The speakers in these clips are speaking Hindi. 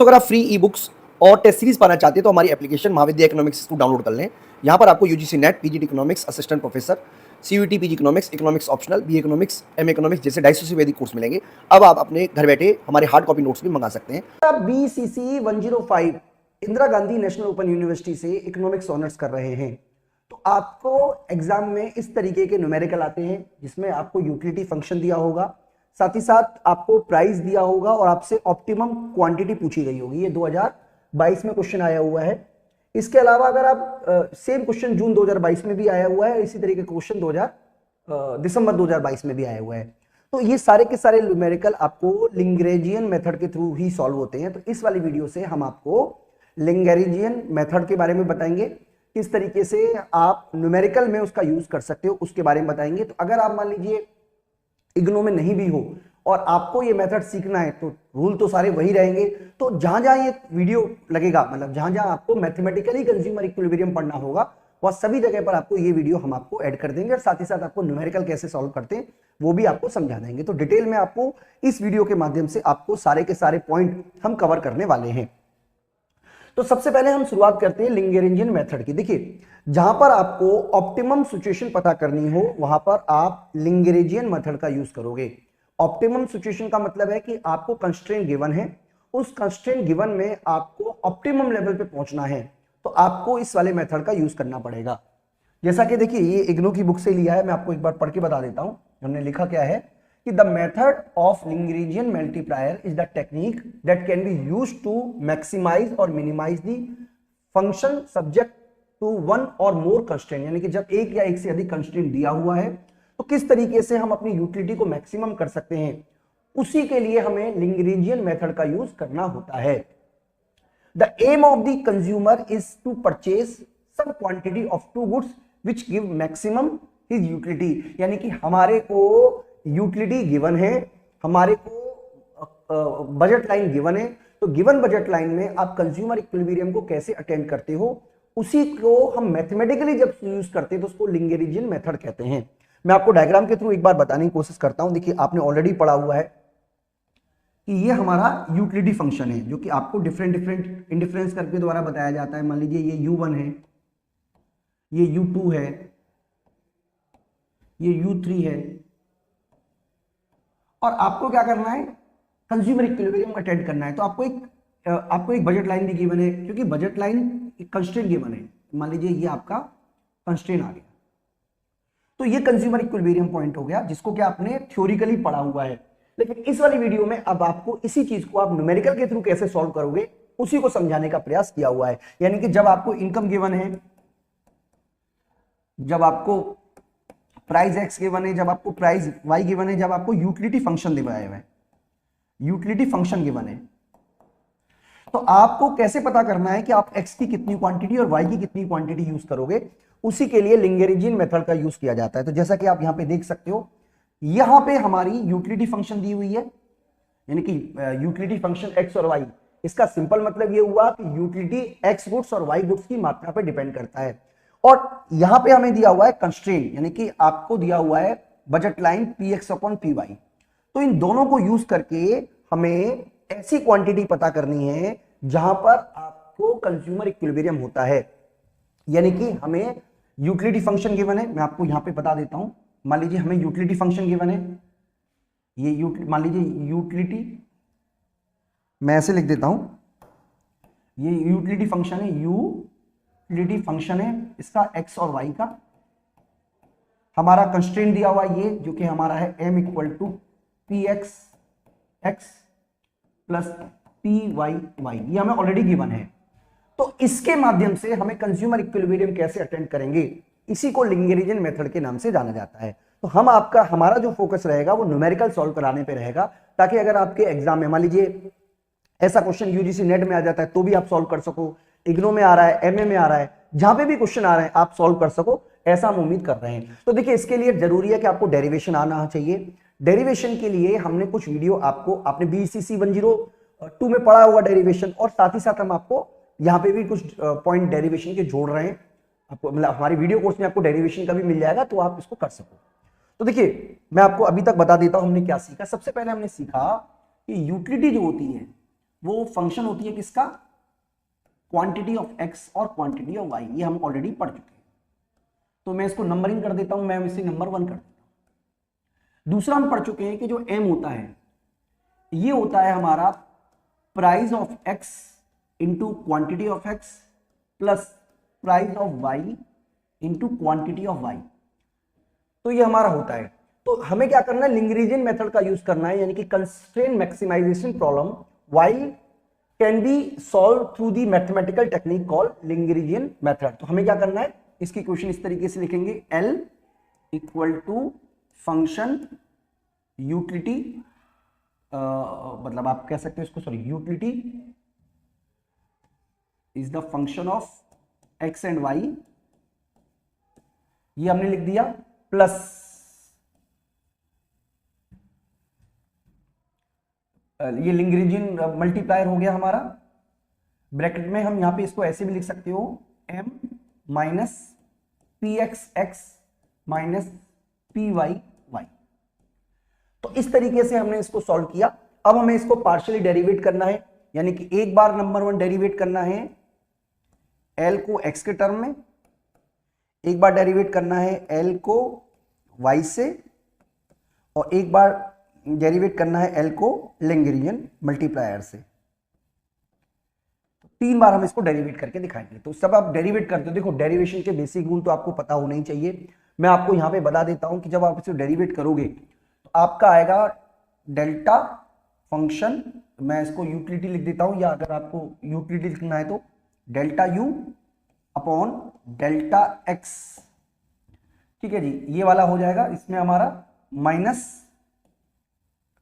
तो अगर आप फ्री ई बुक्स और टेस्ट सीरीज पाना चाहते हैं तो हमारी एप्लीकेशन महाविद्या इकोनॉमिक्स को डाउनलोड कर लें। यहाँ पर आपको UGC NET, PGT economics, assistant professor, CUET PG economics, economics optional, B economics, M economics जैसे 250 से वैदिक कोर्स मिलेंगे। अब आप अपने घर बैठे हमारे हार्ड कॉपी नोट्स भी मंगा सकते हैं। BCC 105 Indira Gandhi national open university से इकोनॉमिक्स ऑनर्स कर रहे हैं तो आपको एग्जाम में इस तरीके के न्यूमेरिकल आते हैं जिसमें आपको यूटिलिटी फंक्शन दिया होगा, साथ ही साथ आपको प्राइस दिया होगा और आपसे ऑप्टिमम क्वांटिटी पूछी गई होगी। ये 2022 में क्वेश्चन आया हुआ है। इसके अलावा अगर आप सेम क्वेश्चन जून 2022 में भी आया हुआ है, इसी तरीके का क्वेश्चन दिसंबर 2022 में भी आया हुआ है। तो ये सारे के सारे न्यूमेरिकल आपको लिंगरेजियन मेथड के थ्रू ही सॉल्व होते हैं। तो इस वाली वीडियो से हम आपको लिंगरेजियन मेथड के बारे में बताएंगे, किस तरीके से आप न्यूमेरिकल में उसका यूज कर सकते हो उसके बारे में बताएंगे। तो अगर आप मान लीजिए इग्नो में नहीं भी हो और आपको ये मेथड सीखना है तो रूल तो सारे वही रहेंगे। तो जहां जहां ये वीडियो लगेगा, मतलब जहां जहां आपको मैथमेटिकली कंज्यूमर इक्विलिब्रियम पढ़ना होगा, वह सभी जगह पर आपको ये वीडियो हम आपको ऐड कर देंगे और साथ ही साथ आपको न्यूमेरिकल कैसे सॉल्व करते हैं वो भी आपको समझा देंगे। तो डिटेल में आपको इस वीडियो के माध्यम से आपको सारे के सारे पॉइंट हम कवर करने वाले हैं। तो सबसे पहले हम शुरुआत करते हैं लिंगरेंजियन मेथड की। देखिए, जहां पर आपको ऑप्टिमम सिचुएशन पता करनी हो वहां पर आप लिंगरेंजियन मेथड का यूज करोगे। ऑप्टिमम सिचुएशन का मतलब है कि आपको कंस्ट्रेंट गिवन है, उस कंस्ट्रेंट गिवन में आपको ऑप्टिमम लेवल पे पहुंचना है तो आपको इस वाले मेथड का यूज करना पड़ेगा। जैसा कि देखिए, ये इग्नो की बुक से लिया है, मैं आपको एक बार पढ़ के बता देता हूं। हमने लिखा क्या है कि the method of Lagrangian multiplier is the technique that can be used to maximise or minimise the function subject to one or more constraint. यानी कि जब एक या एक से अधिक कंस्ट्रेंट दिया हुआ है तो किस तरीके से हम अपनी यूटिलिटी को मैक्सिमम कर सकते हैं, उसी के लिए हमें लिंगरेंजियन मेथड का यूज करना होता है। The aim of the consumer is to purchase some quantity of two goods which give maximum his utility. यानी कि हमारे को यूटिलिटी गिवन है, हमारे को बजट लाइन गिवन है, तो गिवन बजट लाइन में आप कंज्यूमर इक्विलिब्रियम को कैसे अटेंड करते हो, उसी को हम मैथमेटिकली जब यूज करते हैं तो उसको लिंगरेंजियन मेथड कहते हैं। मैं आपको डायग्राम के थ्रू एक बार बताने की कोशिश करता हूं। देखिए, आपने ऑलरेडी पढ़ा हुआ है कि ये हमारा यूटिलिटी फंक्शन है जो कि आपको डिफरेंट डिफरेंट इंडिफरेंस करके द्वारा बताया जाता है। मान लीजिए ये U1 है, ये U2 है, ये U3 है और आपको क्या करना है, कंज्यूमर इक्विलिब्रियम अटेंड करना है। तो आपको एक बजट लाइन भी गिवन है, क्योंकि बजट लाइन कंस्ट्रेंट गिवन है। मान लीजिए ये आपका कंस्ट्रेंट आ गया, तो ये कंज्यूमर इक्विलिब्रियम पॉइंट हो गया जिसको क्या आपने थ्योरिकली पढ़ा हुआ है। लेकिन इस वाली वीडियो में अब आपको इसी चीज को आप न्यूमेरिकल के थ्रू कैसे सॉल्व करोगे उसी को समझाने का प्रयास किया हुआ है। यानी कि जब आपको इनकम गिवन है, जब आपको प्राइस एक्स गिवन है, जब आपको प्राइस वाई गिवन है, जब आपको यूटिलिटी फंक्शन दिया हुआ है, यूटिलिटी फंक्शन गिवन है, तो आपको कैसे पता करना है कि आप एक्स की कितनी क्वांटिटी और वाई की कितनी क्वांटिटी यूज करोगे, उसी के लिए लिंगरेंजियन मेथड का यूज किया जाता है। तो जैसा कि आप यहां पे देख सकते हो, यहां पे हमारी यूटिलिटी फंक्शन दी हुई है, यानी कि यूटिलिटी फंक्शन एक्स और वाई। इसका सिंपल मतलब ये हुआ कि यूटिलिटी एक्स गुड्स और वाई गुड्स की मात्रा पे डिपेंड करता है। और यहां पे हमें दिया हुआ है कंस्ट्रेंट, यानी कि आपको दिया हुआ है बजट लाइन Px/Py। तो इन दोनों को यूज करके हमें ऐसी क्वांटिटी पता करनी है जहां पर आपको कंज्यूमर इक्विलिब्रियम होता है। यानी कि हमें यूटिलिटी फंक्शन गिवन है, मैं आपको यहां पे बता देता हूं। मान लीजिए हमें यूटिलिटी फंक्शन गिवन है, ये मान लीजिए यूटिलिटी, मैं ऐसे लिख देता हूं, ये यूटिलिटी फंक्शन है, यूटिलिटी फंक्शन है इसका एक्स और वाई का। हमारा कंस्ट्रेंट दिया हुआ ये जो कि हमारा है m = Px x plus Py y, ये हमें ऑलरेडी गिवन है। तो इसके माध्यम से हमें कंज्यूमर इक्विलिब्रियम कैसे अटेंड करेंगे, इसी को लिंगरेंजियन मेथड के नाम से जाना जाता है। तो हमारा जो फोकस रहेगा वो न्यूमेरिकल सॉल्व कराने पे रहेगा, ताकि अगर आपके एग्जाम में मान लीजिए ऐसा क्वेश्चन यूजीसी नेट में आ जाता है तो भी आप सॉल्व कर सको, इग्नो में आ रहा है, एमए में आ रहा है, जहां पे भी क्वेश्चन आ रहे हैं आप सॉल्व कर सको, ऐसा हम उम्मीद कर रहे हैं। तो देखिए, इसके लिए जरूरी है कि आपको डेरिवेशन आना चाहिए। डेरिवेशन के लिए हमने कुछ वीडियो आपने BCC 102 में पढ़ा हुआ डेरिवेशन, और साथ ही साथ हम आपको यहाँ पे भी कुछ पॉइंट डेरिवेशन के जोड़ रहे हैं। आपको मतलब हमारी वीडियो कोर्स में आपको डेरिवेशन का भी मिल जाएगा, तो आप इसको कर सको। तो देखिए, मैं आपको अभी तक बता देता हूं हमने क्या सीखा। सबसे पहले हमने सीखा कि यूटिलिटी जो होती है वो फंक्शन होती है किसका, क्वांटिटी ऑफ एक्स और क्वांटिटी ऑफ वाई, ये हम ऑलरेडी पढ़ चुके हैं। तो मैं इसको नंबरिंग कर देता हूं, मैं इसे नंबर 1 कर देता हूं। दूसरा हम पढ़ चुके हैं कि जो एम होता है ये होता है हमारा price of X into quantity of X plus price of Y into quantity of Y. तो ये हमारा होता है। तो हमें क्या करना है, लिंग्रेजियन मेथड का यूज करना है, यानी कि constraint maximisation problem Y can be solve through the mathematical technique called Lagrangian method. तो हमें क्या करना है, इसकी क्वेश्चन इस तरीके से लिखेंगे, L equal to function utility, मतलब आप कह सकते हो इसको, sorry, utility is the function of X and Y, ये हमने लिख दिया, प्लस ये लिंग्रेजियन मल्टीप्लायर हो गया हमारा। ब्रैकेट में हम यहां पे इसको ऐसे भी लिख सकते हो, m minus P X X minus P Y Y. तो इस तरीके से हमने इसको सॉल्व किया। अब हमें इसको पार्शियली डेरिवेट करना है, यानी कि एक बार नंबर 1 डेरिवेट करना है l को x के टर्म में, एक बार डेरिवेट करना है l को y से, और एक बार डेरिवेट करना है l को लैग्रेंजियन मल्टीप्लायर से। 3 बार हम इसको डेरिवेट करके दिखाएंगे। तो सब आप डेरिवेट करते हो, देखो डेरिवेशन के बेसिक रूल तो आपको पता होना ही चाहिए। मैं आपको यहां पे बता देता हूं कि जब आप इसे डेरिवेट करोगे तो आपका आएगा डेल्टा फंक्शन, मैं इसको यूटिलिटी लिख देता हूं, या अगर आपको यूटिलिटी लिखना है तो delta U upon delta x, ठीक है जी, ये वाला हो जाएगा। इसमें हमारा माइनस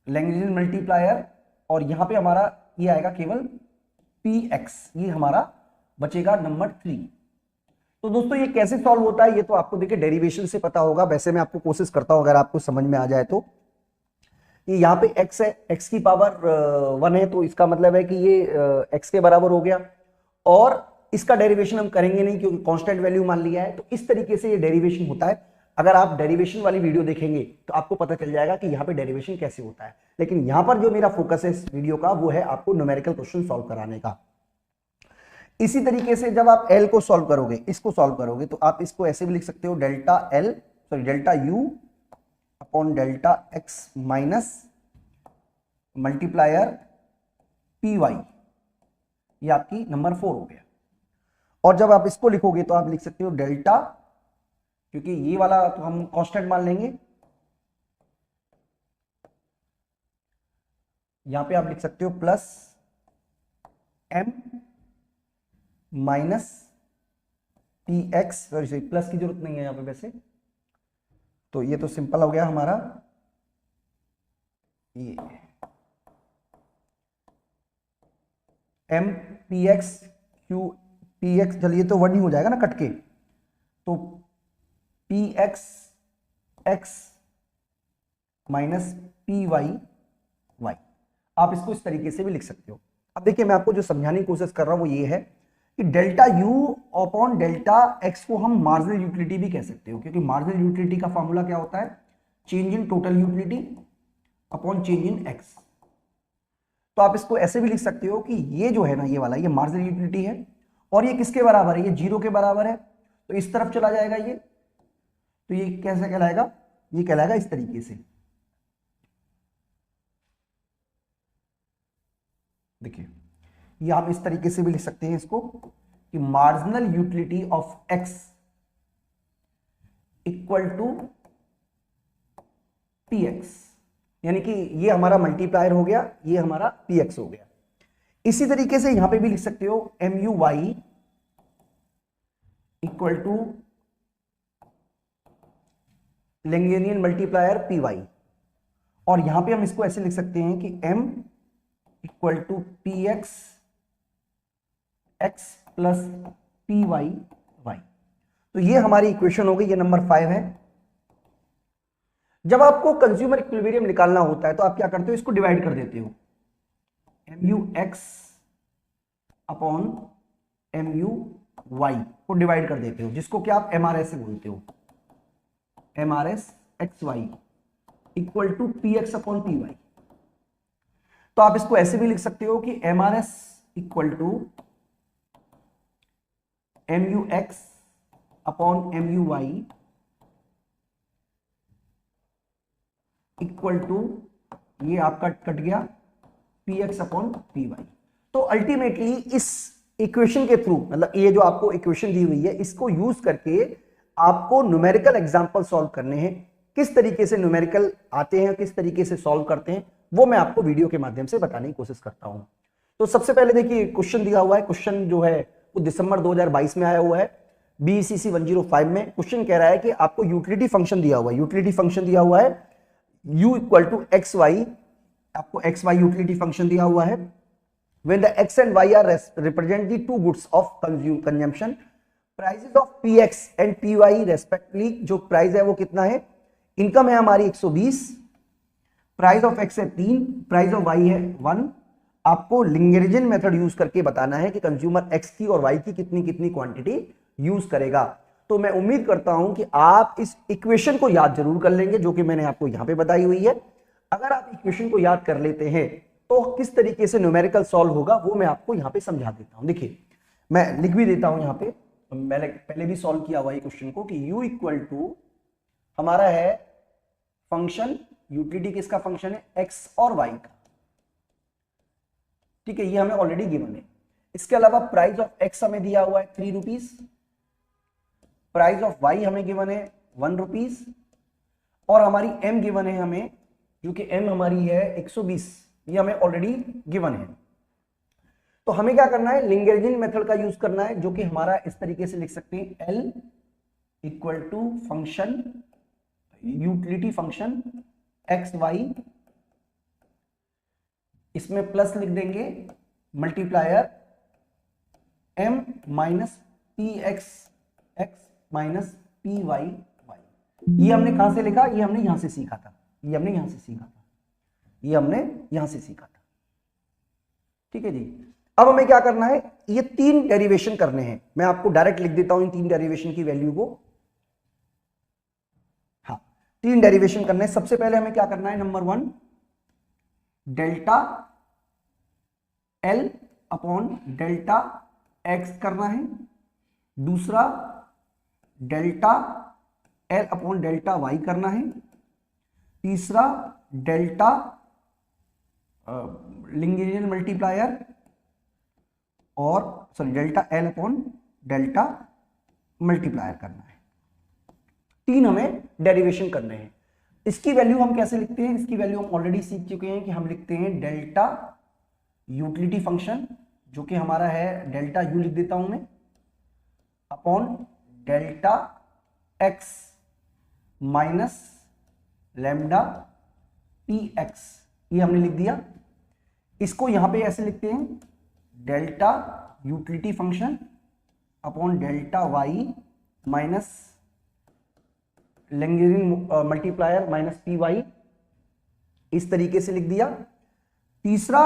लैग्रेंजियन मल्टीप्लायर, और यहां पे हमारा ये आएगा केवल px, ये हमारा बचेगा नंबर 3। तो दोस्तों ये कैसे सॉल्व होता है, ये तो आपको देखिए डेरिवेशन से पता होगा। वैसे मैं आपको कोशिश करता हूं अगर आपको समझ में आ जाए तो। ये यहाँ पे x है, x की पावर 1 है, तो इसका मतलब है कि ये x के बराबर हो गया, और इसका डेरिवेशन हम करेंगे नहीं क्योंकि कांस्टेंट वैल्यू मान लिया है। तो इस तरीके से ये डेरिवेशन होता है। अगर आप डेरिवेशन वाली वीडियो देखेंगे तो आपको पता चल जाएगा कि यहाँ पे डेरिवेशन कैसे होता है। लेकिन यहाँ पर जो मेरा फोकस है इस वीडियो का वो है आपको न्यूमेरिकल क्वेश्चन सॉल्व कराने का। इसी तरीके से जब आप L को सॉल्व करोगे, इसको सॉल्व करोगे, तो आप इसको ऐसे भी लिख सकते हो, delta U upon delta x minus multiplier PY, ये आपकी नंबर 4 हो गया। और जब आप इसको लिखोगे तो आप लिख सकते हो डेल्टा, क्योंकि ये वाला तो हम कांस्टेंट मान लेंगे, यहां पे आप लिख सकते हो plus m minus P x, sorry plus की जरूरत नहीं है यहां पे वैसे, तो ये तो सिंपल हो गया हमारा, ये m P X Q P x, चलिए तो 1 ही हो जाएगा ना कट के, तो P X X minus P Y Y. आप इसको इस तरीके से भी लिख सकते हो। अब देखिए मैं आपको जो समझाने की कोशिश कर रहा हूं वो ये है कि delta U upon delta x को हम मार्जिनल यूटिलिटी भी कह सकते हो, क्योंकि मार्जिनल यूटिलिटी का फॉर्मूला क्या होता है, change in total utility upon change in x. तो आप इसको ऐसे भी लिख सकते हो कि ये जो है ना, ये वाला, ये मार्जिनल यूटिलिटी है, और ये किसके बराबर है, ये 0 के बराबर है, तो इस तरफ चला जाएगा ये, तो ये कैसे कहलाएगा, ये कहलाएगा इस तरीके से। देखिए ये आप इस तरीके से भी लिख सकते हैं इसको कि marginal utility of X equal to P X, यानी कि ये हमारा मल्टीप्लायर हो गया, ये हमारा पी एक्स हो गया। इसी तरीके से यहां पे भी लिख सकते हो M U Y equal to Lagrangian multiplier P Y, और यहां पे हम इसको ऐसे लिख सकते हैं कि m equal to P X X plus P Y Y. तो ये हमारी इक्वेशन हो गई, ये नंबर 5 है। जब आपको कंज्यूमर इक्विलिब्रियम निकालना होता है तो आप क्या करते हो, इसको डिवाइड कर देते हो, M U X upon M U Y को डिवाइड कर देते हो, जिसको क्या आप एम आर एस से बोलते हो, M R S X Y equal to P X upon P Y. तो आप इसको ऐसे भी लिख सकते हो कि MRS equal to MUX upon MUY equal to, ये आपका कट गया, PX अपॉन PY। तो अल्टीमेटली इस इक्वेशन के थ्रू, मतलब ये जो आपको इक्वेशन दी हुई है, इसको यूज करके आपको न्यूमेरिकल एग्जांपल सॉल्व करने हैं। किस तरीके से न्यूमेरिकल आते हैं, किस तरीके से सॉल्व करते हैं, वो मैं आपको वीडियो के माध्यम से बताने की कोशिश करता हूं। तो सबसे पहले देखिए क्वेश्चन दिया हुआ है, क्वेश्चन जो है वो दिसंबर 2022 में आया हुआ है, BECC 105 में। क्वेश्चन कह रहा है कि आपको यूटिलिटी फंक्शन दिया हुआ है, यूटिलिटी फंक्शन दिया हुआ है u equal to X Y, आपको एक्स वाई यूटिलिटी फंक्शन दिया हुआ है। when the x and y are represent the two goods of consumption, prices of px and py respectively, जो प्राइस है वो कितना है, इनकम है हमारी 120, प्राइस ऑफ x है 3, प्राइस ऑफ y है 1। आपको लिंगेरिजन मेथड यूज करके बताना है कि कंज्यूमर x की और y की कितनी कितनी क्वांटिटी यूज करेगा। तो मैं उम्मीद करता हूं कि आप इस इक्वेशन को याद जरूर कर लेंगे, जो कि मैंने आपको यहां पे बताई हुई है। अगर आप इक्वेशन को याद कर लेते हैं तो किस तरीके से न्यूमेरिकल सॉल्व होगा वो मैं आपको यहां पे समझा देता हूं। देखिए मैं लिख भी देता हूं यहां पे, मैंने पहले भी सॉल्व किया हुआ है क्वेश्चन को, कि u इक्वल टू हमारा है फंक्शन, यूटिलिटी किसका फंक्शन है, x और y का, ठीक है, ये हमें ऑलरेडी गिवन है। इसके अलावा प्राइस ऑफ x हमें दिया हुआ है 3 रुपीज, प्राइस ऑफ y हमें गिवन है 1 रुपीज, और हमारी m गिवन है हमें, जो कि m हमारी है 120, ये हमें ऑलरेडी गिवन है। तो हमें क्या करना है, लिंगेरिजन मेथड का यूज करना है, जो कि हमारा इस तरीके से लिख सकते हैं, L equal to function, utility function X Y, इसमें प्लस लिख देंगे, multiplier m minus P X X minus P Y Y. ये हमने कहां से लिखा, ये हमने यहां से सीखा था, ये हमने यहां से सीखा था, ये हमने यहां से सीखा था, ठीक है जी। अब हमें क्या करना है, ये 3 डेरिवेशन करने हैं। मैं आपको डायरेक्ट लिख देता हूं इन 3 डेरिवेशन की वैल्यू को। हाँ, 3 डेरिवेशन करने हैं। सबसे पहले हमें क्या करना है, number 1 delta L upon delta X करना है, दूसरा delta L upon delta Y करना है, तीसरा डेल्टा लिंगेरियन मल्टीप्लायर और sorry delta L upon delta multiplier करना है। 3 हमें डेरिवेशन करने हैं। इसकी वैल्यू हम कैसे लिखते हैं, इसकी वैल्यू हम ऑलरेडी सीख चुके हैं कि हम लिखते हैं डेल्टा यूटिलिटी फंक्शन, जो कि हमारा है डेल्टा यू लिख देता हूं मैं, upon delta X minus lambda P X, ये हमने लिख दिया। इसको यहां पे ऐसे लिखते हैं, delta utility function upon delta Y minus Lagrangian multiplier minus P Y, इस तरीके से लिख दिया। तीसरा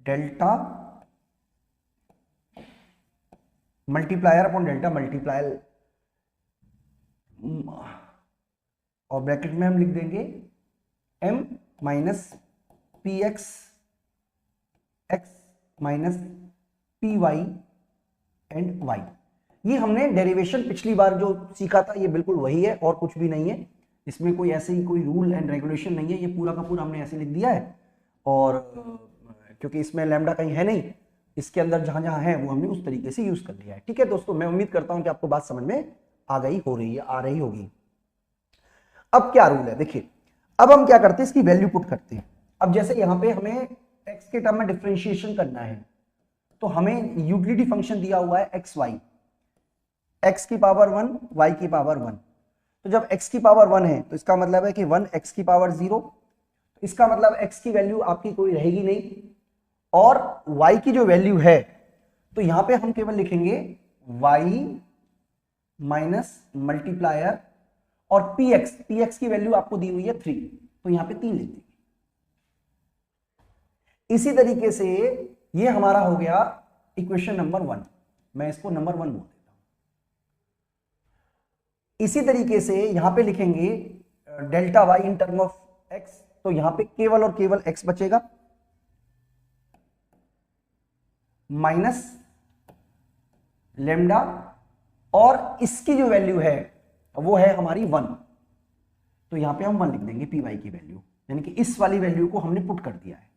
delta multiplier upon delta multiplier, और ब्रैकेट में हम लिख देंगे m minus P X X minus P Y and Y. ये हमने डेरिवेशन पिछली बार जो सीखा था ये बिल्कुल वही है और कुछ भी नहीं है, इसमें कोई ऐसे ही कोई रूल एंड रेगुलेशन नहीं है, ये पूरा का पूरा हमने ऐसे लिख दिया है। और क्योंकि इसमें लैम्डा कहीं है नहीं, इसके अंदर जहां जहां है वो हमने उस तरीके से यूज कर लिया है। ठीक है दोस्तों, मैं उम्मीद करता हूं कि आपको बात समझ में आ गई हो रही है, आ रही होगी। अब क्या रूल है, देखिए अब हम क्या करते हैं, इसकी वैल्यू पुट करते हैं। अब जैसे यहां पे हमें x के टर्म में डिफरेंशिएशन करना है, तो हमें यूटिलिटी फंक्शन दिया हुआ है एक्स वाई, x की पावर 1 y की पावर 1। तो जब x की पावर 1 है तो इसका मतलब है कि 1 x की पावर 0, इसका मतलब x की वैल्यू आपकी कोई रहेगी नहीं, और y की जो वैल्यू है तो यहां पे हम केवल लिखेंगे y माइनस मल्टीप्लायर और px की वैल्यू आपको दी हुई है 3, तो यहां पे 3 लिख देंगे। इसी तरीके से ये हमारा हो गया इक्वेशन नंबर 1, मैं इसको नंबर 1 बोल देता हूं। इसी तरीके से यहां पे लिखेंगे delta y in term of x, तो यहां पे केवल और केवल x बचेगा माइनस लेमडा, और इसकी जो वैल्यू है वो है हमारी 1, तो यहां पे हम 1 लिख देंगे पी वाई की वैल्यू, यानी कि इस वाली वैल्यू को हमने पुट कर दिया है,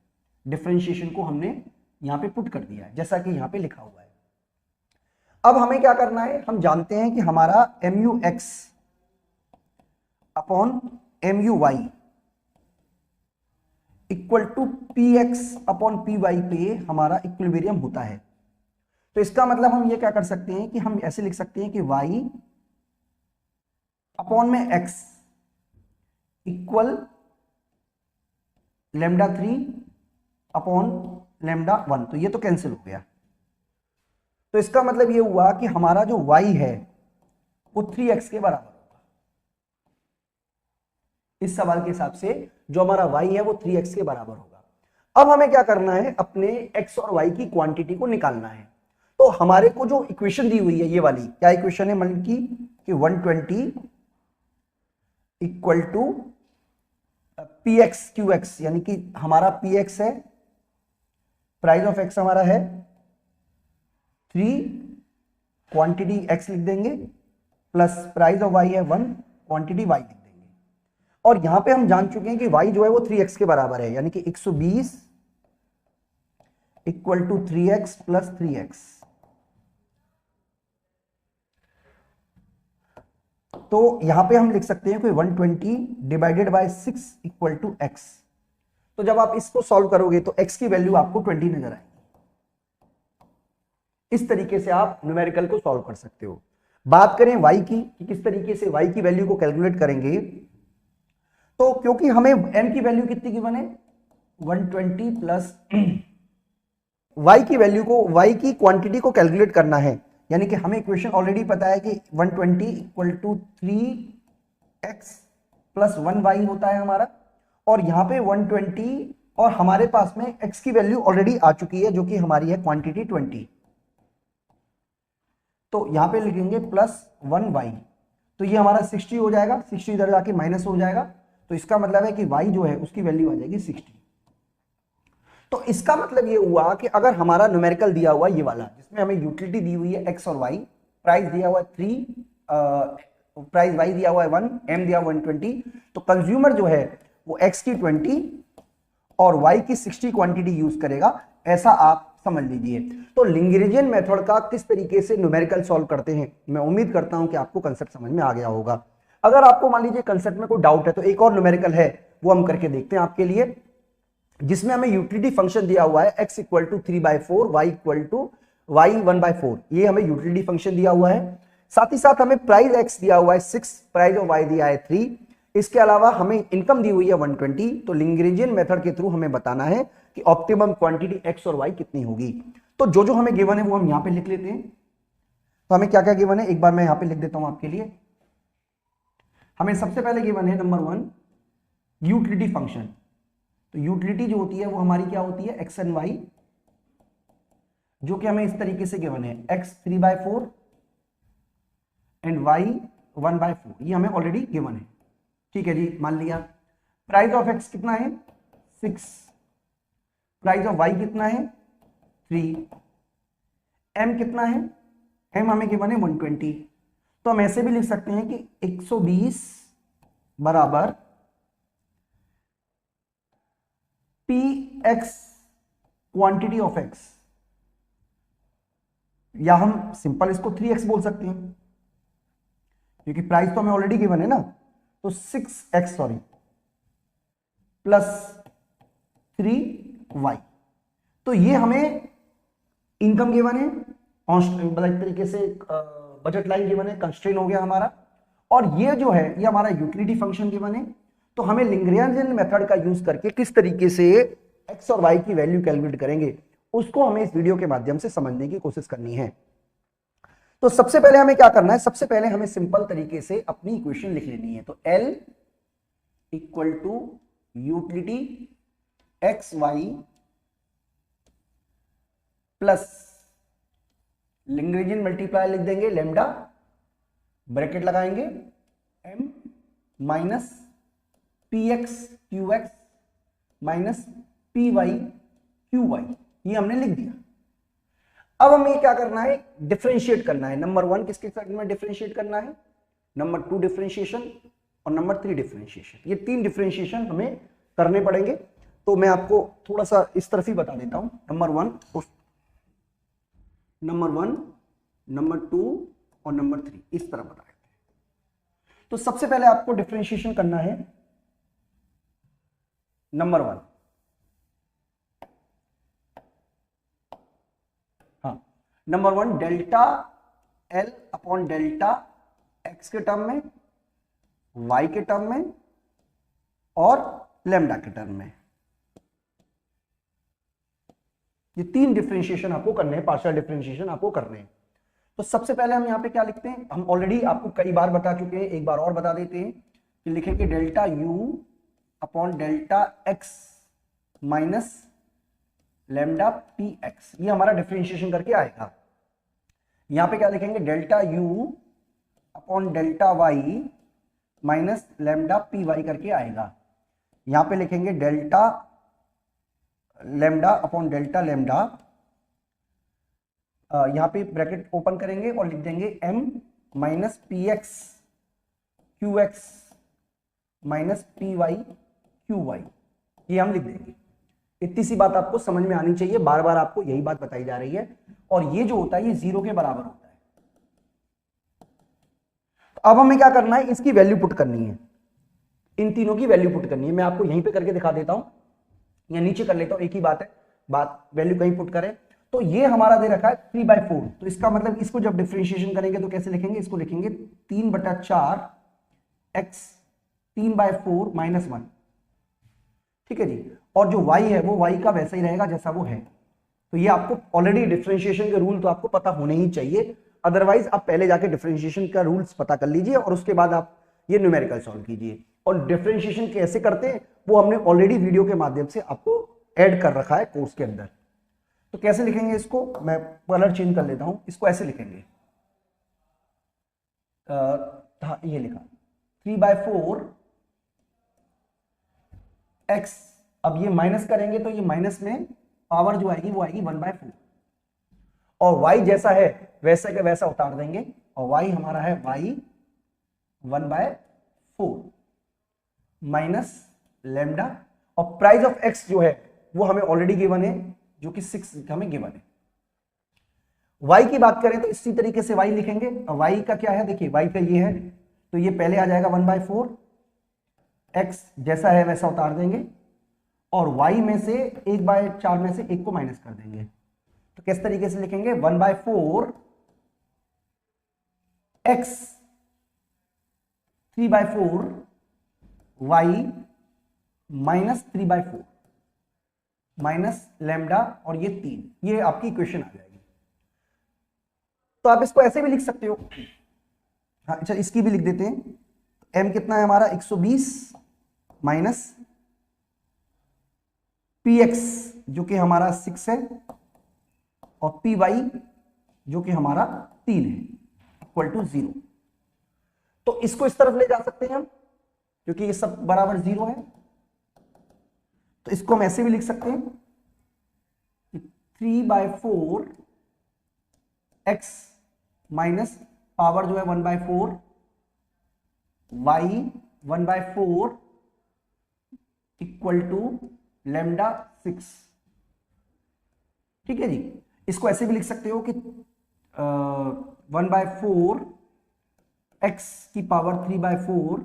डिफरेंशिएशन को हमने यहां पे पुट कर दिया है जैसा कि यहां पे लिखा हुआ है। अब हमें क्या करना है, हम जानते हैं कि हमारा mu x अपॉन mu y equal to P X upon P Y पे हमारा इक्विलिब्रियम होता है। तो इसका मतलब हम ये क्या कर सकते हैं कि हम ऐसे लिख सकते हैं कि y अपॉन में x equal lambda 3 upon lambda 1, तो ये तो कैंसिल हो गया। तो इसका मतलब ये हुआ कि हमारा जो y है वो 3x के बराबर होगा। इस सवाल के हिसाब से जो हमारा y है वो 3x के बराबर होगा। अब हमें क्या करना है, अपने x और y की क्वांटिटी को निकालना है। तो हमारे को जो इक्वेशन दी हुई है ये वाली, क्या इक्वेशन है मतलब कि 120 equal to P X Q X, यानी कि हमारा पी एक्स है, प्राइस ऑफ एक्स हमारा है 3, क्वांटिटी x लिख देंगे, प्लस प्राइस ऑफ y है 1, क्वांटिटी y लिख देंगे। और यहां पे हम जान चुके हैं कि y जो है वो 3x के बराबर है, यानी कि 120 equal to 3x plus 3x। तो यहां पे हम लिख सकते हैं कि 120 divided by 6 equal to x। तो जब आप इसको सॉल्व करोगे तो x की वैल्यू आपको 20 नजर आएगी। इस तरीके से आप न्यूमेरिकल को सॉल्व कर सकते हो। बात करें y की कि किस तरीके से y की वैल्यू को कैलकुलेट करेंगे, तो क्योंकि हमें m की वैल्यू कितनी गिवन है 120 प्लस y की वैल्यू को, y की क्वांटिटी को कैलकुलेट करना है, यानी कि हमें इक्वेशन ऑलरेडी पता है कि 120 equal to 3x plus 1y होता है हमारा, और यहां पे 120 और हमारे पास में x की वैल्यू ऑलरेडी आ चुकी है जो कि हमारी है क्वांटिटी 20, तो यहां पे लिखेंगे प्लस 1y, तो ये हमारा 60 हो जाएगा, 60 इधर जाके माइनस हो जाएगा, तो इसका मतलब है कि y जो है उसकी वैल्यू आ जाएगी 60। तो इसका मतलब ये हुआ कि अगर हमारा न्यूमेरिकल दिया हुआ ये वाला जिसमें हमें यूटिलिटी दी हुई है x और y, प्राइस दिया हुआ है 3, प्राइस y दिया हुआ है 1, m दिया हुआ 120, तो कंज्यूमर जो है वो x की 20 और y की 60 क्वांटिटी यूज करेगा, ऐसा आप समझ लीजिए। तो लिंग्रेजियन मेथड का किस तरीके से न्यूमेरिकल सॉल्व करते हैं, मैं उम्मीद करता हूं कि आपको कंसेप्ट समझ में आ गया होगा। अगर आपको मान लीजिए कंसेप्ट में कोई डाउट है तो एक और न्यूमेरिकल है वो हम करके देखते हैं आपके लिए, जिसमें हमें यूटिलिटी फंक्शन दिया हुआ है x equal to 3/4, y equal to y 1/4, ये हमें यूटिलिटी फंक्शन दिया हुआ है। साथ ही साथ हमें प्राइस x दिया हुआ है 6, प्राइस ऑफ y दिया है 3, इसके अलावा हमें इनकम दी हुई है 120। तो लिंग्रेजियन मेथड के थ्रू हमें बताना है कि ऑप्टिमम क्वांटिटी x और y कितनी होगी। तो जो जो हमें गिवन है वो हम यहां पे लिख लेते हैं। तो हमें क्या क्या गिवन है एक बार मैं यहां पे लिख देता हूं आपके लिए। हमें सबसे पहले गिवन है नंबर 1 यूटिलिटी फंक्शन। तो यूटिलिटी जो होती है वो हमारी क्या होती है x एंड y, जो कि हमें इस तरीके से गिवन है x 3/4 एंड y 1/4, ये हमें ऑलरेडी गिवन है। ठीक है जी, मान लिया। प्राइस ऑफ x कितना है 6, प्राइस ऑफ y कितना है 3, m कितना है, m हमें गिवन है 120। तो हम ऐसे भी लिख सकते हैं कि 120 बराबर px क्वांटिटी ऑफ x, या हम सिंपल इसको 3x बोल सकते हैं क्योंकि प्राइस तो हमें ऑलरेडी गिवन है ना। तो 6x प्लस 3y, तो ये हमें इनकम गिवन है, मतलब एक तरीके से बजट लाइन गिवन है, कंस्ट्रेन हो गया हमारा। और ये जो है ये हमारा यूटिलिटी फंक्शन गिवन है। तो हमें लिंग्रेजियन मेथड का यूज करके किस तरीके से x और y की वैल्यू कैलकुलेट करेंगे उसको हमें इस वीडियो के माध्यम से समझने की कोशिश करनी है। तो सबसे पहले हमें क्या करना है, सबसे पहले हमें सिंपल तरीके से अपनी इक्वेशन लिख लेनी है। तो L equal to utility X Y plus Lagrangian multiply लिख देंगे लेमडा, ब्रैकेट लगाएंगे m minus P X Q X minus P Y Q Y, ये हमने लिख दिया। अब हमें क्या करना है, डिफरेंशिएट करना है। नंबर 1 किसके साथ में डिफरेंशिएट करना है, नंबर 2 डिफरेंशिएशन और नंबर 3 डिफरेंशिएशन। ये 3 डिफरेंशिएशन हमें करने पड़ेंगे। तो मैं आपको थोड़ा सा इस तरफ ही बता देता हूं। नंबर 1, नंबर 2 और नंबर 3 इस तरह बता देते हैं। तो सबसे पहले आपको डिफरेंशिएशन करना है नंबर 1। हाँ, number 1 delta L upon delta x के टर्म में, वाई के टर्म में और लैम्डा के टर्म में। ये 3 डिफरेंशिएशन आपको करने हैं, पार्शियल डिफरेंशिएशन आपको करने हैं। तो सबसे पहले हम यहां पे क्या लिखते हैं, हम ऑलरेडी आपको कई बार बता चुके हैं, एक बार और बता देते हैं कि लिखेंगे delta U upon delta X minus lambda P X. ये हमारा डिफरेंशिएशन करके आएगा। यहां पे क्या लिखेंगे, delta U upon delta Y minus lambda P Y करके आएगा। यहां पे लिखेंगे delta lambda upon delta lambda, यहां पे ब्रैकेट ओपन करेंगे और लिख देंगे m minus P X Q X minus P Y Q Y, ये हम लिख देंगे। इतनी सी बात आपको समझ में आनी चाहिए, बार बार आपको यही बात बताई जा रही है। और ये जो होता है ये 0 के बराबर होता है। तो अब हमें क्या करना है, इसकी वैल्यू पुट करनी है, इन तीनों की वैल्यू पुट करनी है। मैं आपको यहीं पे करके दिखा देता हूं या नीचे कर लेता हूं, एक ही बात है, बात वैल्यू कहीं पुट करें। तो ये हमारा दे रखा है 3/4। तो इसका मतलब इसको जब डिफरेंशिएशन करेंगे तो कैसे लिखेंगे, इसको लिखेंगे 3/4 x 3/4 माइनस 1। ठीक है जी। और जो y है वो y का वैसा ही रहेगा जैसा वो है। तो ये आपको ऑलरेडी डिफरेंशिएशन के रूल तो आपको पता होने ही चाहिए, अदरवाइज आप पहले जाके डिफरेंशिएशन का रूल्स पता कर लीजिए और उसके बाद आप ये न्यूमेरिकल सॉल्व कीजिए। और डिफरेंशिएशन कैसे करते हैं वो हमने ऑलरेडी वीडियो के माध्यम से आपको ऐड कर रखा है कोर्स के अंदर। तो कैसे लिखेंगे इसको, मैं कलर चेंज कर लेता हूं, इसको ऐसे लिखेंगे, हाँ ये लिखा 3/4 x। अब ये माइनस करेंगे तो ये माइनस में पावर जो आएगी वो आएगी 1/4 और y जैसा है वैसे के वैसा उतार देंगे और y हमारा है y 1/4 माइनस लैम्डा और प्राइस ऑफ x जो है वो हमें ऑलरेडी गिवन है जो कि 6 हमें गिवन है। y की बात करें तो इसी तरीके से y लिखेंगे। y का क्या है, देखिए y का ये है तो ये पहले आ जाएगा 1/4, x जैसा है वैसा उतार देंगे और y में से 1/4 में से 1 को माइनस कर देंगे। तो किस तरीके से लिखेंगे, 1/4 x 3/4 y minus 3/4 minus lambda और ये 3, ये आपकी इक्वेशन आ जाएगी। तो आप इसको ऐसे भी लिख सकते हो। हाँ अच्छा, इसकी भी लिख देते हैं। m कितना है हमारा 120 माइनस px जो कि हमारा 6 है और py जो कि हमारा 3 है इक्वल टू 0। तो इसको इस तरफ ले जा सकते हैं हम क्योंकि ये सब बराबर 0 है। तो इसको हम ऐसे भी लिख सकते हैं 3/4 x माइनस पावर जो है 1/4 y 1/4 इक्वल टू लैम्डा 6। ठीक है जी। इसको ऐसे भी लिख सकते हो कि 1/4 x की पावर 3/4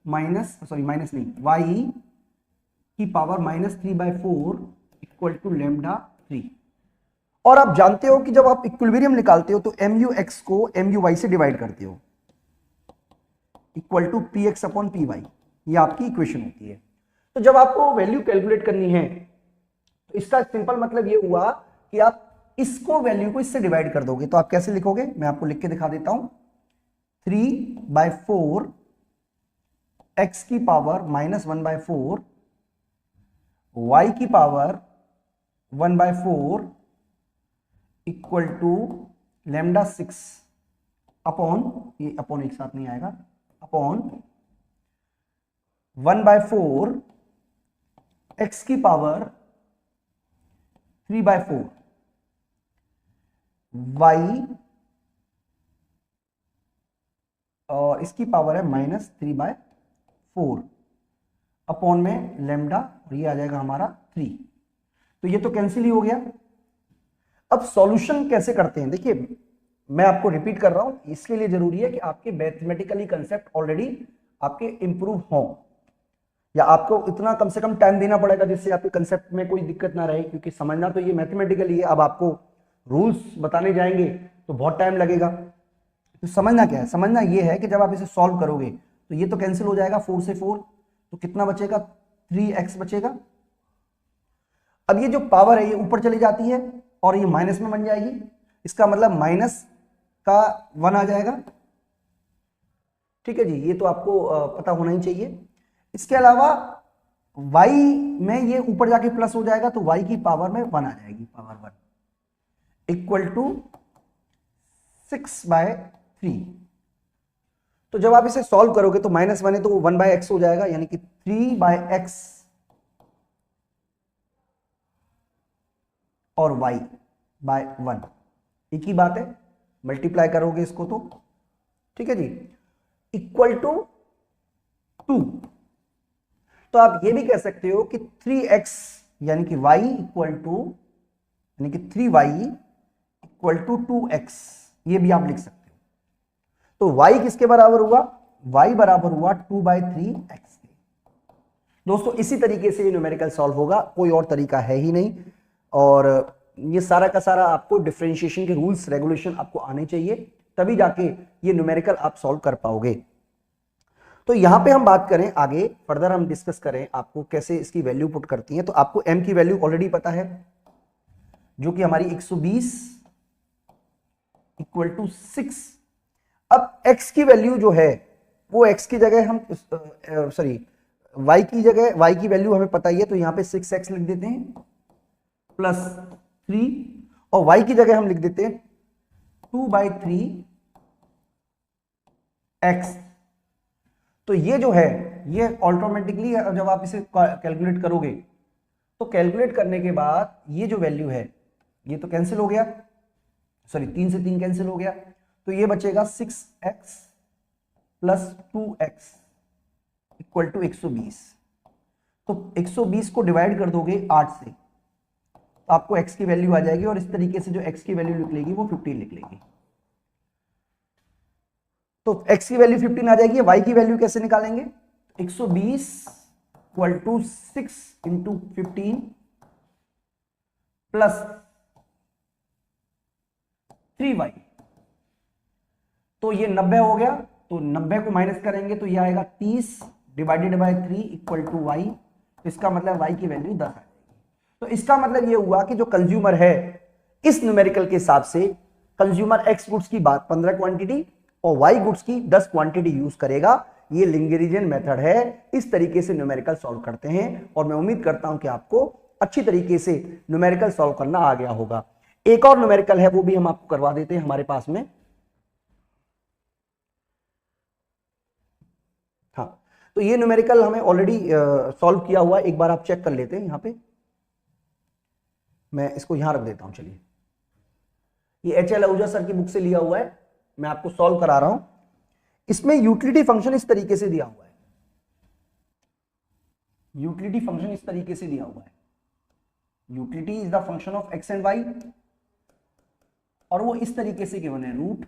माइनस, सॉरी माइनस नहीं, y की power minus 3/4 equal to lambda 3। और आप जानते हो कि जब आप इक्विलिब्रियम निकालते हो तो mu(x) को mu(y) से डिवाइड करते हो equal to px upon py, ये आपकी इक्वेशन होती है। तो जब आपको वैल्यू कैलकुलेट करनी है तो इसका सिंपल मतलब ये हुआ कि आप इसको वैल्यू को इससे डिवाइड कर दोगे। तो आप कैसे लिखोगे, मैं आपको लिख के दिखा देता हूं। 3/4 x की पावर माइनस 1/4 y की power 1/4 equal to lambda 6 upon, ये अपॉन एक साथ नहीं आएगा, अपॉन 1/4 x की पावर 3/4 y और इसकी पावर है -3/4 अपॉन में लेमडा, और ये आ जाएगा हमारा 3। तो ये तो कैंसिल ही हो गया। अब सॉल्यूशन कैसे करते हैं, देखिए मैं आपको रिपीट कर रहा हूं, इसके लिए जरूरी है कि आपके मैथमेटिकली कंसेप्ट ऑलरेडी आपके इंप्रूव हों, या आपको इतना कम से कम टाइम देना पड़ेगा जिससे आपके कंसेप्ट में कोई दिक्कत ना रहे, क्योंकि समझना तो ये मैथमेटिकली है। अब आपको रूल्स बताने जाएंगे तो बहुत टाइम लगेगा। तो समझना क्या है, समझना ये है कि जब आप इसे सॉल्व करोगे तो ये तो कैंसिल हो जाएगा 4 से 4, तो कितना बचेगा 3x बचेगा। अब ये जो पावर है ये ऊपर चली जाती है और ये माइनस में बन जाएगी, इसका मतलब माइनस का 1 आ जाएगा। ठीक है जी, ये तो आपको पता होना ही चाहिए। इसके अलावा y में ये ऊपर जाके प्लस हो जाएगा, तो y की पावर में 1 आ जाएगी, पावर 1 इक्वल टू 6/3। तो जब आप इसे सॉल्व करोगे तो -1 है तो वो 1/x हो जाएगा, यानी कि 3/x और y/1 एक ही बात है, मल्टीप्लाई करोगे इसको तो ठीक है जी, इक्वल टू 2। तो आप ये भी कह सकते हो कि 3x यानी कि y इक्वल टू, यानी कि 3y इक्वल टू 2x, ये भी आप लिख सकते हो। तो y किसके बराबर हुआ, y बराबर हुआ 2/3x। दोस्तों इसी तरीके से ये न्यूमेरिकल सॉल्व होगा, कोई और तरीका है ही नहीं। और ये सारा का सारा आपको डिफरेंशिएशन के रूल्स रेगुलेशन आपको आने चाहिए, तभी जाके ये न्यूमेरिकल आप सॉल्व कर पाओगे। तो यहां पे हम बात करें आगे फर्दर, हम डिस्कस करें आपको कैसे इसकी वैल्यू पुट करती है। तो आपको m की वैल्यू ऑलरेडी पता है, जो कि हमारी 120 इक्वल टू 6। अब x की वैल्यू जो है वो x की जगह हम सॉरी y की जगह y की वैल्यू हमें पता ही है, तो यहां पे 6x लिख देते हैं प्लस 3, और y की जगह हम लिख देते हैं 2/3x। तो ये जो है ये ऑटोमेटिकली जब आप इसे कैलकुलेट करोगे तो कैलकुलेट करने के बाद ये जो वैल्यू है ये तो कैंसिल हो गया, सॉरी 3 से 3 कैंसिल हो गया, तो ये बचेगा 6x plus 2x equal to 120। तो 120 को डिवाइड कर दोगे 8 से तो आपको x की वैल्यू आ जाएगी, और इस तरीके से जो x की वैल्यू लिख लेगी वो 15 लिख लेगी। तो x की वैल्यू 15 आ जाएगी। y की वैल्यू कैसे निकालेंगे, 120 equal to 6 into 15 plus 3y, तो ये 90 हो गया। तो 90 को माइनस करेंगे तो ये आएगा 30 divided by 3 equal to y। तो इसका मतलब y की वैल्यू 10 आ जाएगी। तो इसका मतलब ये हुआ कि जो कंज्यूमर है इस न्यूमेरिकल के हिसाब से कंज्यूमर x गुड्स की बात 15 क्वांटिटी और y गुड्स की 10 क्वांटिटी यूज करेगा। ये लिंगेरिजन मेथड है, इस तरीके से न्यूमेरिकल सॉल्व करते हैं, और मैं उम्मीद करता हूं कि आपको अच्छी तरीके से न्यूमेरिकल सॉल्व करना आ गया होगा। एक और न्यूमेरिकल है वो भी हम आपको करवा देते हैं हमारे पास में। हाँ, तो ये न्यूमेरिकल हमें ऑलरेडी सॉल्व किया हुआ है, एक बार आप चेक कर लेते हैं। यहां पे मैं इसको यहां रख देता हूं, चलिए ये HL आहूजा सर की बुक से लिया हुआ है, मैं आपको सॉल्व करा रहा हूं। इसमें यूटिलिटी फंक्शन इस तरीके से दिया हुआ है, यूटिलिटी फंक्शन इस तरीके से दिया हुआ है, utility is the function of x and y, और वो इस तरीके से गिवन है रूट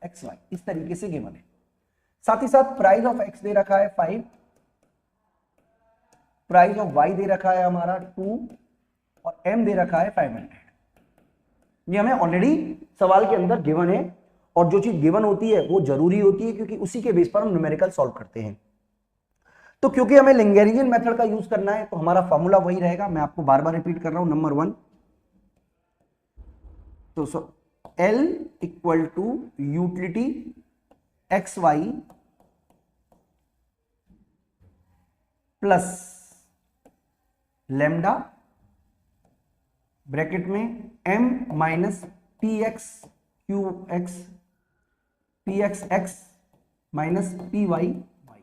एक्स वाई, इस तरीके से गिवन है। साथ ही साथ प्राइस ऑफ x दे रखा है 5, प्राइस ऑफ y दे रखा है हमारा 2, और m दे रखा है 500। ये हमें ऑलरेडी सवाल के अंदर गिवन है, और जो चीज गिवन होती है वो जरूरी होती है, क्योंकि उसी के बेस पर हम न्यूमेरिकल सॉल्व करते हैं। तो क्योंकि हमें लिंगेरिजन मेथड का यूज करना है तो हमारा फॉर्मूला वही रहेगा, मैं आपको बार बार रिपीट कर रहा हूं। नंबर 1, तो L equal to utility X Y plus lambda bracket में m minus P X Q X P X X minus P Y Y.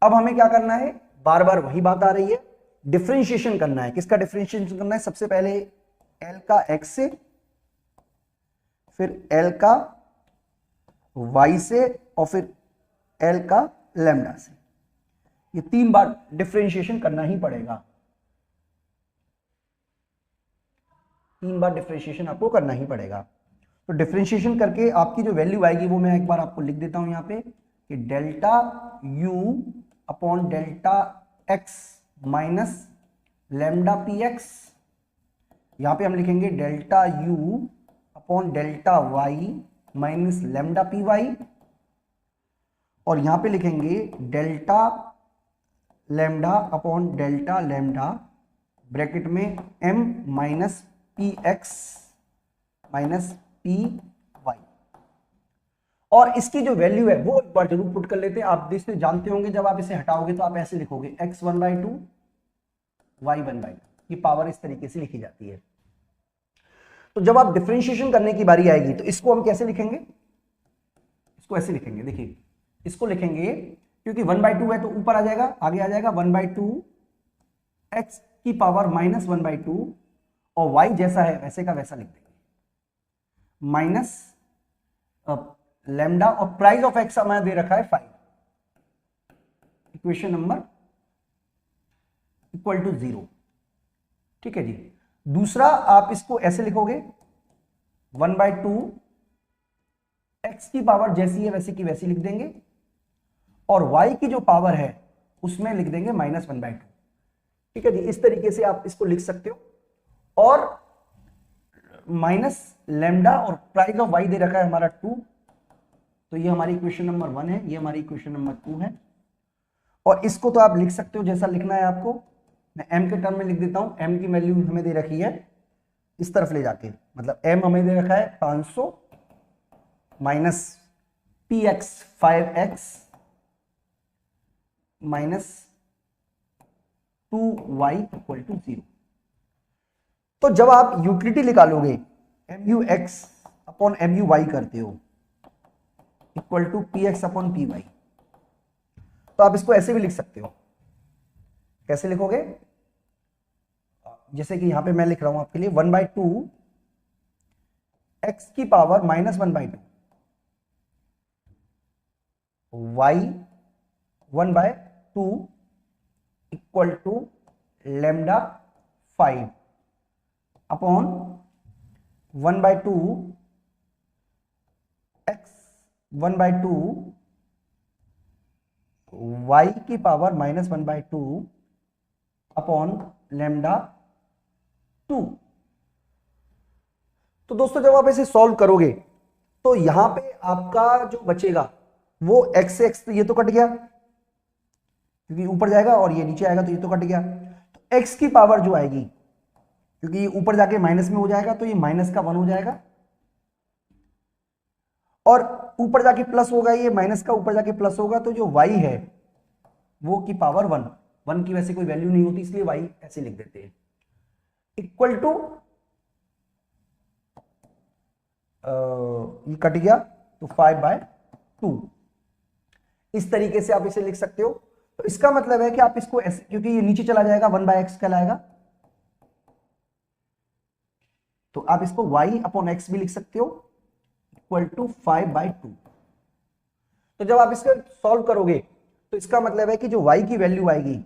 अब हमें क्या करना है, बार बार वही बात आ रही है, डिफरेंशिएशन करना है। किसका डिफरेंशिएशन करना है? सबसे पहले एल का एक्स से, फिर एल का वाई से, और फिर एल का लैम्डा से। ये 3 बार डिफरेंशिएशन करना ही पड़ेगा, 3 बार डिफरेंशिएशन आपको करना ही पड़ेगा। तो डिफरेंशिएशन करके आपकी जो वैल्यू आएगी वो मैं एक बार आपको लिख देता हूं यहां पे कि delta U upon delta X minus lambda P X. यहां पे हम लिखेंगे delta U upon delta Y minus lambda P Y, और यहां पे लिखेंगे delta lambda upon delta lambda bracket में M minus P X minus P Y. और इसकी जो वैल्यू है वो एक बार जरूर पुट कर लेते हैं। आप देखते जानते होंगे जब आप इसे हटाओगे तो आप ऐसे लिखोगे x1/2 y1/2 की पावर इस तरीके से लिखी जाती है। तो जब आप डिफरेंशिएशन करने की बारी आएगी तो इसको हम कैसे लिखेंगे? इसको ऐसे लिखेंगे, देखिए इसको लिखेंगे क्योंकि 1/2 है तो ऊपर आ जाएगा, आगे आ जाएगा 1/2 x की पावर माइनस 1/2, और y जैसा है वैसे का वैसा लिख देंगे माइनस लैम्डा, और प्राइस ऑफ x हमें दे रखा है 5, इक्वेशन नंबर इक्वल टू 0। ठीक है जी। दूसरा आप इसको ऐसे लिखोगे 1/2 x की पावर जैसी है वैसी की वैसी लिख देंगे, और y की जो पावर है उसमें लिख देंगे -1/2। ठीक है जी, इस तरीके से आप इसको लिख सकते हो। और माइनस लैम्डा और प्राइस ऑफ y दे रखा है हमारा 2, तो ये हमारी इक्वेशन नंबर 1 है, ये हमारी इक्वेशन नंबर 2 है। और इसको तो आप लिख सकते हो जैसा लिखना है आपको, मैं m के टर्म में लिख देता हूं। m की वैल्यू हमें दे रखी है इस तरफ ले जाके, मतलब m हमें दे रखा है 500 minus px 5x minus 2y equal to 0। तो जब आप यूटिलिटी निकालोगे MUX अपॉन MUY करते हो equal to PX upon PY, तो आप इसको ऐसे भी लिख सकते हो। कैसे लिखोगे? जैसे कि यहां पे मैं लिख रहा हूं आपके लिए 1/2 x की power minus 1/2 y 1/2 equal to lambda 5 upon 1/2 x 1/2 y की पावर माइनस 1/2 अपॉन लैम्डा 2। तो दोस्तों जब आप इसे सॉल्व करोगे तो यहां पे आपका जो बचेगा वो x से x, तो ये तो कट गया क्योंकि ऊपर जाएगा, और ये नीचे आएगा तो ये तो कट गया। तो x की पावर जो आएगी, क्योंकि ये ऊपर जाके माइनस में हो जाएगा तो ये माइनस का 1 हो जाएगा, और ऊपर जाके प्लस होगा, ये माइनस का ऊपर जाके प्लस होगा, तो जो y है वो की पावर 1 की वैसे कोई वैल्यू नहीं होती इसलिए y ऐसे लिख देते हैं इक्वल टू, ये कट गया तो 5/2। इस तरीके से आप इसे लिख सकते हो। तो इसका मतलब है कि आप इसको ऐसे, क्योंकि ये नीचे चला जाएगा 1/x कहलाएगा, तो आप इसको y अपॉन x भी लिख सकते हो इक्वल टू 5/2। तो जब आप इसको सॉल्व करोगे तो इसका मतलब है कि जो y की वैल्यू आएगी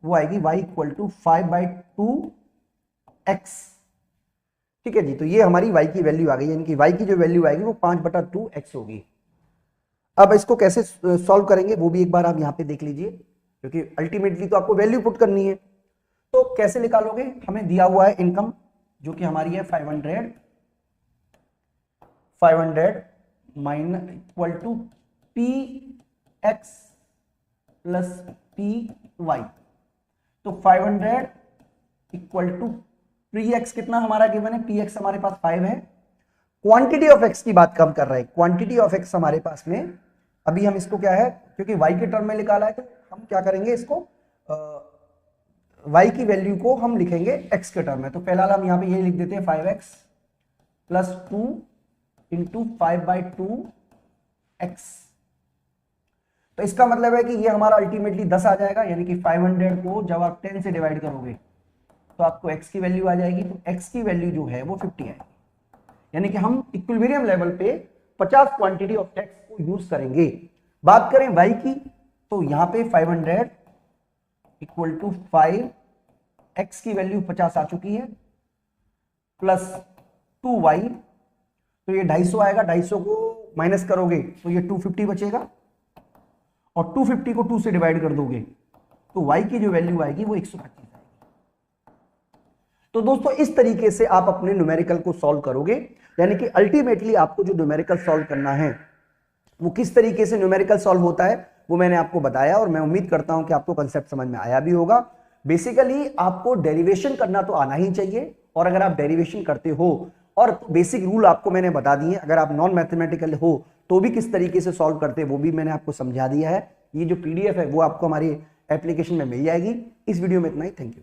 वो आएगी y इक्वल टू 5/2x। ठीक है जी। तो ये हमारी y की वैल्यू आ गई, यानी कि y की जो वैल्यू आएगी वो 5/2x होगी। अब इसको कैसे सॉल्व करेंगे वो भी एक बार आप यहां पे देख लीजिए, क्योंकि अल्टीमेटली तो आपको वैल्यू पुट करनी है। तो कैसे निकालोगे? हमें दिया हुआ है इनकम जो कि हमारी है 500 minus equal to px plus py। तो 500 इक्वल टू px कितना हमारा गिवन है, px हमारे पास 5 है। क्वांटिटी ऑफ x की बात कम कर रहे हैं, क्वांटिटी ऑफ x हमारे पास में अभी हम इसको क्या है, क्योंकि y के टर्म में निकाला है तो हम क्या करेंगे, इसको y की वैल्यू को हम लिखेंगे x के टर्म में। तो पहला हम यहां पे ये लिख देते हैं 5x प्लस 2 इंटू 5/2x। तो इसका मतलब है कि ये हमारा अल्टीमेटली 10 आ जाएगा, यानी कि 500 को जब आप 10 से डिवाइड करोगे तो आपको x की वैल्यू आ जाएगी। तो x की वैल्यू जो है वो 50 आएगी, यानी कि हम इक्विलिब्रियम लेवल पे 50 क्वांटिटी ऑफ टैक्स को यूज करेंगे। बात करें y की, तो यहां पे 500 इक्वल टू 5, x की वैल्यू 50 आ चुकी है, प्लस 2y, तो ये 250 आएगा, 250 को माइनस करोगे तो ये 250 बचेगा, और 250 को 2 से डिवाइड कर दोगे तो y की जो वैल्यू आएगी वो 125 आएगी। तो दोस्तों इस तरीके से आप अपने न्यूमेरिकल को सॉल्व करोगे, यानी कि अल्टीमेटली आपको जो न्यूमेरिकल सॉल्व करना है वो किस तरीके से न्यूमेरिकल सॉल्व होता है वो मैंने आपको बताया, और मैं उम्मीद करता हूं कि आपको कंसेप्ट समझ में आया भी होगा। बेसिकली आपको डेरिवेशन करना तो आना ही चाहिए, और अगर आप डेरिवेशन करते हो और बेसिक रूल आपको मैंने बता दिए, अगर आप नॉन मैथमेटिकल हो तो भी किस तरीके से सॉल्व करते हैं वो भी मैंने आपको समझा दिया है। ये जो PDF है वो आपको हमारी एप्लीकेशन में मिल जाएगी। इस वीडियो में इतना ही, थैंक यू।